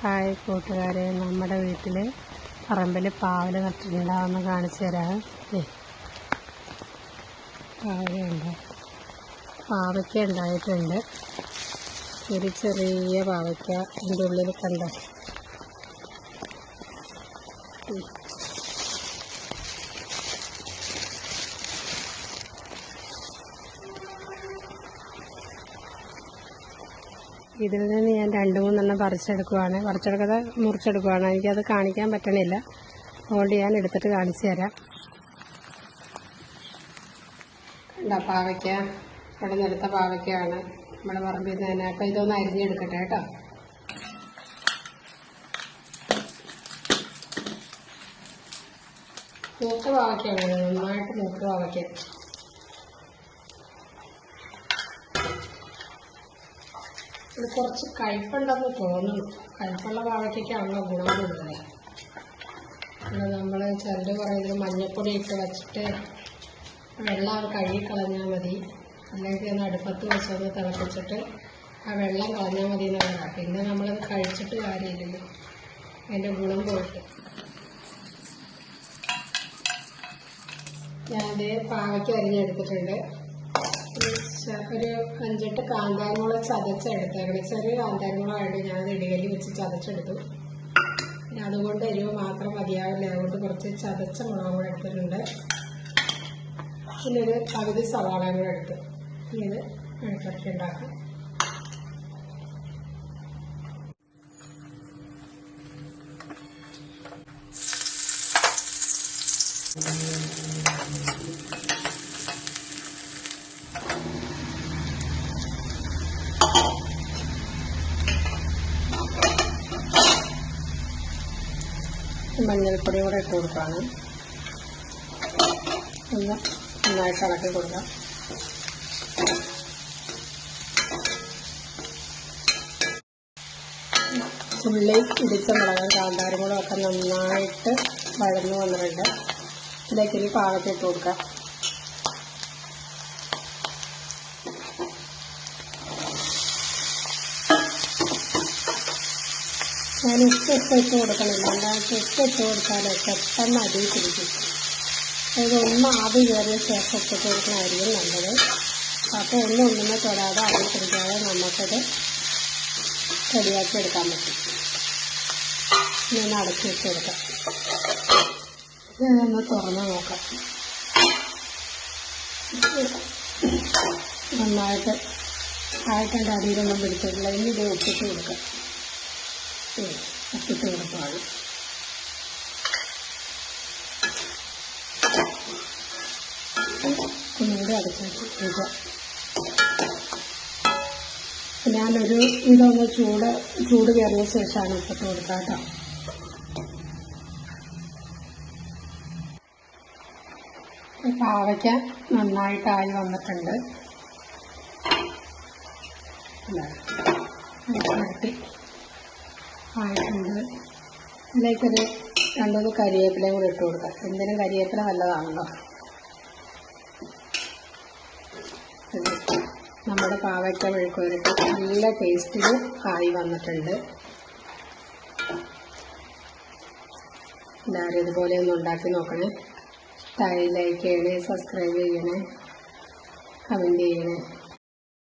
Hi കൂട്ടുകാരെ, നമ്മുടെ വീട്ടിൽ പറമ്പിൽ പാവൽ നട്ടിട്ടുണ്ടാവുന്ന കാണിച്ചു തരാം. പാവലുണ്ട്, പാവയ്ക്ക ഉണ്ടായിട്ടുണ്ട്. ഒരു ചെറിയ പാവയ്ക്ക ഇതിൻ്റെ ഉള്ളിൽ കണ്ടോ. ഇതിൽ നിന്ന് ഞാൻ 2-3 മുറിച്ചെടുക്കുവാണ്. എനിക്കത് കാണിക്കാൻ പറ്റണില്ല, അതുകൊണ്ട് ഞാൻ എടുത്തിട്ട് കാണിച്ചു തരാം. കണ്ടോ, പാവയ്ക്ക ഇവിടെ നിന്ന് എടുത്ത പാവയ്ക്കയാണ് നമ്മുടെ പറമ്പിൽ നിന്ന് തന്നെ. അപ്പം ഇതൊന്ന് അരിഞ്ഞെടുക്കട്ടെ കേട്ടോ. മൂത്ത പാവയ്ക്കാണ്, നന്നായിട്ട് മൂത്ത പാവയ്ക്ക. ഇത് കുറച്ച് കയ്പുണ്ടെന്ന് തോന്നുന്നു. കയ്പുള്ള പാവയ്ക്കാണല്ലോ ഗുണം കൂടുതൽ. നമ്മൾ ചിലർ പറയുന്നത് മഞ്ഞൾപ്പൊടി ഇട്ട് വെച്ചിട്ട് വെള്ളം കഴുകിക്കളഞ്ഞാൽ മതി, അല്ലെങ്കിൽ ഒന്ന് അടുപ്പത്ത് വെച്ചൊന്ന് തിളപ്പിച്ചിട്ട് ആ വെള്ളം കളഞ്ഞാൽ മതി എന്ന് പറയാം. പിന്നെ നമ്മളത് കഴിച്ചിട്ട് കാര്യമില്ലല്ലോ, അതിൻ്റെ ഗുണം പോയിട്ട്. ഞാനത് പാവയ്ക്ക് അരിഞ്ഞെടുത്തിട്ടുണ്ട്. ഒരു 5-8 കാന്താരിമുളക് ചതച്ചെടുത്തേക്കണം. ചെറിയ കാന്താരിമുളകായിട്ട് ഞാനത് ഇടികല്ലിൽ വെച്ച് ചതച്ചെടുത്തു. പിന്നെ അതുകൊണ്ട് എരിവ് മാത്രം മതിയാവില്ല, അതുകൊണ്ട് കുറച്ച് ചതച്ച മുളകും കൂടെ എടുത്തിട്ടുണ്ട്. പിന്നെ ഒരു പകുതി സവാളയും കൂടെ എടുത്തു. ഇത് മെഴുക്കുവരട്ടി ഉണ്ടാക്കാം. മഞ്ഞൾപ്പൊടി കൂടെ ഇട്ട് കൊടുക്കുകയാണ്. ഒന്ന് നന്നായിട്ട് ഇളക്കി കൊടുക്കാം. ഉള്ളി, ഇടിച്ച മുളകും കാന്താരിമുളകും ഒക്കെ നന്നായിട്ട് വഴന്നു വന്നിട്ടുണ്ട്. ഇതിലേക്ക് ഇനി പാവയ്ക്ക ഇട്ട് കൊടുക്കാം. ഞാൻ ഉപ്പ് ഇട്ട് കൊടുക്കണില്ല, അല്ലാതെ ഉപ്പ് ഇട്ട് കൊടുത്താലേ പെട്ടെന്ന് അടി പിടിക്കും. അതായത് ഒന്ന് ആവി കയറിയ ശേഷം ഉപ്പിട്ട് കൊടുക്കണമായിരിക്കും നല്ലത്. അപ്പോൾ ഒന്നിനെ തൊടാതെ അടി പിടിക്കാതെ നമുക്കത് റെഡിയാക്കി എടുക്കാൻ പറ്റും. ഞാൻ അടച്ചു വെച്ച് കൊടുക്കാം. ഇതൊന്ന് തുറന്ന് നോക്കാം. നന്നായിട്ട് ആയിട്ടുണ്ട്, അടിയിലൊന്നും പിടിച്ചിട്ടില്ല. ഇനി ഇത് ഉപ്പിട്ട് കൊടുക്കാം. ഉപ്പിട്ട് കൊടുക്കാണ്. ഒന്നുകൂടി അടച്ചു വെക്കുക. ഞാനൊരു ഇതൊന്ന് ചൂട് കയറിയ ശേഷമാണ് ഉപ്പിട്ട് കൊടുക്കുക കേട്ടോ. പാവയ്ക്ക നന്നായിട്ടായി വന്നിട്ടുണ്ട്. ആയിട്ടുണ്ട്. ഇതിലേക്കൊരു 2-3 കരിവേപ്പിലയും കൂടി ഇട്ട് കൊടുക്കാം. എന്തിനും കരിവേപ്പില നല്ലതാണല്ലോ. നമ്മുടെ പാവയ്ക്ക മെഴുക്കുവരട്ടി നല്ല ടേസ്റ്റിൽ ആയി വന്നിട്ടുണ്ട്. എല്ലാവരും ഇതുപോലെ ഒന്ന് ഉണ്ടാക്കി നോക്കണേ. ലൈക്ക് ചെയ്യണേ, സബ്സ്ക്രൈബ് ചെയ്യണേ, കമൻറ്റ് ചെയ്യണേ.